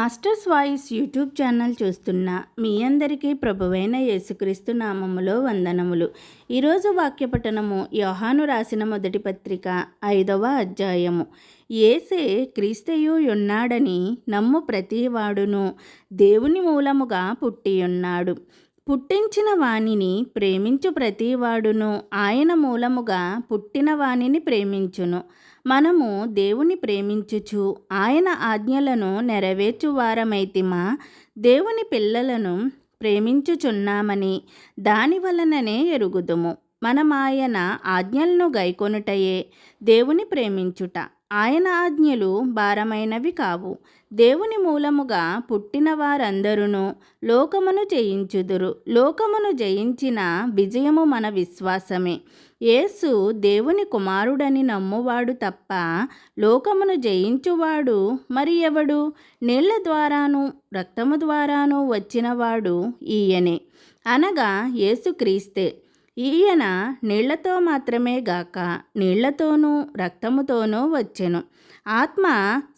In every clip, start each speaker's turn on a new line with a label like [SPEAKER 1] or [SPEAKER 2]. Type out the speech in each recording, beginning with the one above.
[SPEAKER 1] Masters voice YouTube channel చూస్తున్న మీ అందరికీ ప్రభువైన యేసుక్రీస్తు నామములో వందనములు. ఈరోజు వాక్యపఠనము యోహాను రాసిన మొదటి పత్రిక 5వ అధ్యాయము. యేసే క్రీస్తయు ఉన్నాడని నమ్ము ప్రతివాడును దేవుని మూలముగా పుట్టియున్నాడు. పుట్టించిన వానిని ప్రేమించు ప్రతివాడును ఆయన మూలముగా పుట్టిన వానిని ప్రేమించును. మనము దేవుని ప్రేమించుచు ఆయన ఆజ్ఞలను నెరవేర్చువారమైతిమా దేవుని పిల్లలను ప్రేమించుచున్నామని దాని వలననే ఎరుగుదుము. మనమాయన ఆజ్ఞలను గైకొనుటయే దేవుని ప్రేమించుట. ఆయన ఆజ్ఞలు భారమైనవి కావు. దేవుని మూలముగా పుట్టిన వారందరూ లోకమును జయించుదురు. లోకమును జయించిన విజయము మన విశ్వాసమే. యేసు దేవుని కుమారుడని నమ్మువాడు తప్ప లోకమును జయించువాడు మరి ఎవడు? నీళ్ల ద్వారాను రక్తము ద్వారాను వచ్చినవాడు ఈయనే, అనగా యేసుక్రీస్తే. ఈయన నీళ్లతో మాత్రమే గాక నీళ్లతోనూ రక్తముతోనూ వచ్చెను. ఆత్మ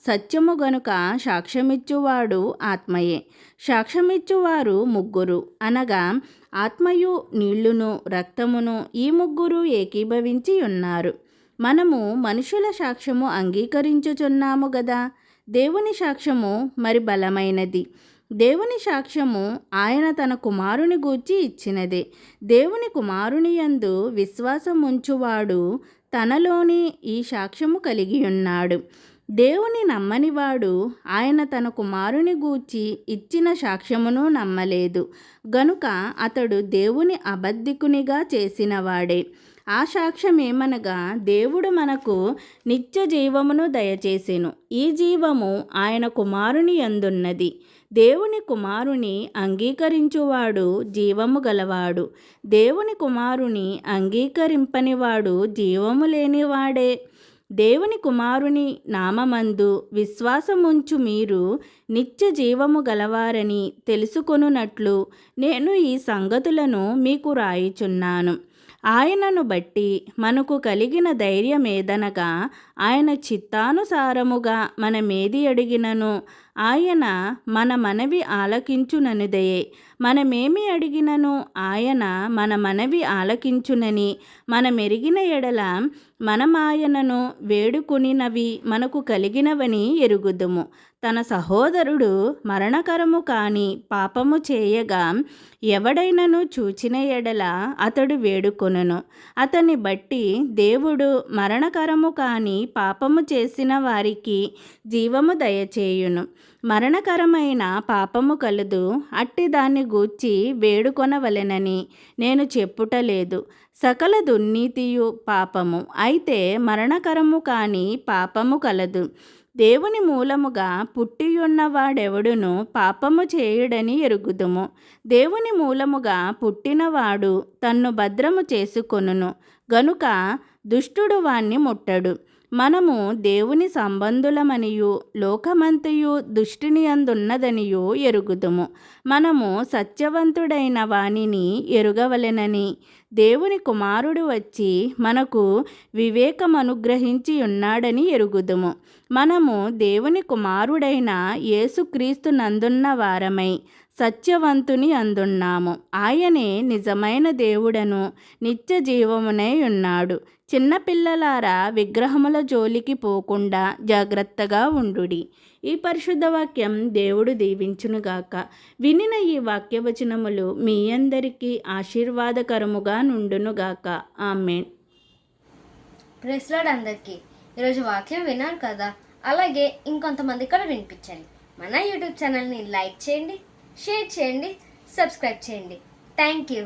[SPEAKER 1] సత్యము గనుక సాక్ష్యమిచ్చువాడు ఆత్మయే. సాక్ష్యమిచ్చువారు ముగ్గురు, అనగా ఆత్మయు నీళ్లును రక్తమును ఈ ముగ్గురు ఏకీభవించి ఉన్నారు. మనము మనుషుల సాక్ష్యము అంగీకరించుచున్నాము గదా. దేవుని సాక్ష్యము మరి బలమైనది. దేవుని సాక్ష్యము ఆయన తన కుమారుని గూర్చి ఇచ్చినదే. దేవుని కుమారుని యందు విశ్వాసముంచువాడు తనలోని ఈ సాక్ష్యము కలిగి ఉన్నాడు. దేవుని నమ్మనివాడు ఆయన తన కుమారుని గూర్చి ఇచ్చిన సాక్ష్యమును నమ్మలేదు గనుక అతడు దేవుని అబద్ధికునిగా చేసినవాడే. ఆ సాక్ష్యమేమనగా దేవుడు మనకు నిత్య జీవమును దయచేసెను. ఈ జీవము ఆయన కుమారుని యందున్నది. దేవుని కుమారుని అంగీకరించువాడు జీవము గలవాడు. దేవుని కుమారుని అంగీకరింపనివాడు జీవము లేనివాడే. దేవుని కుమారుని నామమందు విశ్వాసముంచు మీరు నిత్య జీవము గలవారని తెలుసుకొనున్నట్లు నేను ఈ సంగతులను మీకు రాయుచున్నాను. ఆయనను బట్టి మనకు కలిగిన ధైర్యమేదనగా ఆయన చిత్తానుసారముగా మనమేది అడిగినను ఆయన మన మనవి ఆలకించుననిదయే. మనమేమి అడిగినను ఆయన మన మనవి ఆలకించునని మనమెరిగిన ఎడల మనమాయనను వేడుకొనినవి మనకు కలిగినవని ఎరుగుదుము. తన సహోదరుడు మరణకరము కాని పాపము చేయగా ఎవడైనను చూచిన ఎడల అతడు వేడుకొనును. అతన్ని బట్టి దేవుడు మరణకరము కాని పాపము చేసిన వారికి జీవము దయచేయును. మరణకరమైన పాపము కలదు, అట్టి దాన్ని గూర్చి వేడుకొనవలెనని నేను చెప్పుటలేదు. సకల దుర్నీతియు పాపము, అయితే మరణకరము కాని పాపము కలదు. దేవుని మూలముగా పుట్టియున్నవాడెవడును పాపము చేయుడని ఎరుగుదుము. దేవుని మూలముగా పుట్టినవాడు తన్ను భద్రము చేసుకొనును గనుక దుష్టుడు వాణ్ణి ముట్టడు. మనము దేవుని సంబంధులమనియు లోకమంతయు దుష్టుని అందున్నదనియు ఎరుగుదుము. మనము సత్యవంతుడైన వానిని ఎరుగవలెనని దేవుని కుమారుడు వచ్చి మనకు వివేకమనుగ్రహించి ఉన్నాడని ఎరుగుదుము. మనము దేవుని కుమారుడైన యేసుక్రీస్తు నందున్న వారమై సత్యవంతుని అందున్నాము. ఆయనే నిజమైన దేవుడను నిత్య జీవమునై ఉన్నాడు. చిన్నపిల్లలారా, విగ్రహముల జోలికి పోకుండా జాగ్రత్తగా ఉండుడి. ఈ పరిశుద్ధ వాక్యం దేవుడు దీవించునుగాక. వినిన ఈ వాక్యవచనములు మీ అందరికీ ఆశీర్వాదకరముగా నుండునుగాక. ఆమేన్.
[SPEAKER 2] ప్రైజ్ లార్డ్ అందరికీ. ఈరోజు వాక్యం విన్నారు కదా, అలాగే ఇంకొంతమంది కూడా వినిపించండి. మన యూట్యూబ్ ఛానల్ని లైక్ చేయండి, షేర్ చేయండి, సబ్స్క్రైబ్ చేయండి. Thank you.